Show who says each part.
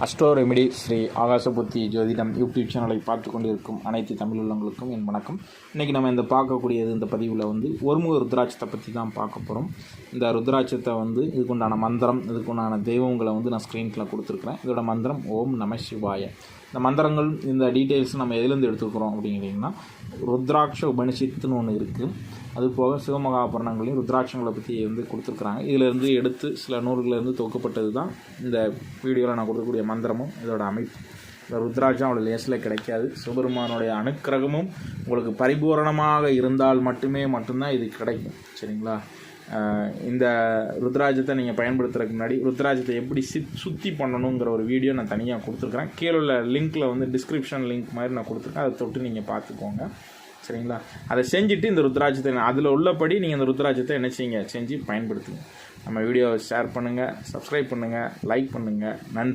Speaker 1: Astro remedy Sri ஆகாசபுத்தி ஜோதிடம் YouTube சேனலை பார்த்து கொண்டிருக்கும் அனைத்து தமிழ் உள்ளவங்களுக்கும் என் வணக்கம். இன்றைக்கி நம்ம இந்த பார்க்கக்கூடியது இந்த பதிவில் ஒருமுக ருத்ராட்சத்தை பற்றி தான் பார்க்க போகிறோம். இந்த ருத்ராட்சத்தை இதுக்குண்டான மந்திரம், இதுக்குண்டான தெய்வங்களை நான் ஸ்க்ரீனில் கொடுத்துருக்குறேன். இதோட மந்திரம் ஓம் நம சிவாய. இந்த மந்திரங்கள், இந்த டீட்டெயில்ஸ் நம்ம எதுலேருந்து எடுத்துக்கிறோம் அப்படிங்கிறீங்கன்னா, ருத்ராட்ச உபனிஷத்துன்னு ஒன்று இருக்குது. அது போக சிவமகாபுராணங்களையும் ருத்ராட்சங்களை பற்றி கொடுத்துருக்குறாங்க. இதிலேருந்து எடுத்து சில நூல்களிலிருந்து தொகுக்கப்பட்டது தான் இந்த வீடியோவில் நான் கொடுக்கக்கூடிய மந்திரமும் இதோட அமைப்பு. இந்த ருத்ராட்சம் அவ்வளோ லேசில் கிடைக்காது. சிவபெருமானுடைய அனுக்கிரகமும் உங்களுக்கு பரிபூரணமாக இருந்தால் மட்டும்தான் இது கிடைக்கும். சரிங்களா? இந்த ருத்ராட்சத்தை நீங்கள் பயன்படுத்துறதுக்கு முன்னாடி ருத்ராட்சத்தை எப்படி சுத்தி பண்ணணுங்கிற ஒரு வீடியோ நான் தனியாக கொடுத்துருக்குறேன். கீழே உள்ள லிங்க்கில் டிஸ்கிரிப்ஷன் லிங்க் மாதிரி நான் கொடுத்துருக்கேன். அதை தொட்டு நீங்கள் பார்த்துக்கோங்க. சரிங்களா? அதை செஞ்சுட்டு இந்த ருத்ராட்சத்தை அதில் உள்ளபடி நீங்கள் இந்த ருத்ராட்சத்தை என்ன செய்யுங்க, செஞ்சு பயன்படுத்துங்க. நம்ம வீடியோவை ஷேர் பண்ணுங்கள், சப்ஸ்கிரைப் பண்ணுங்கள், லைக் பண்ணுங்கள். நன்றி.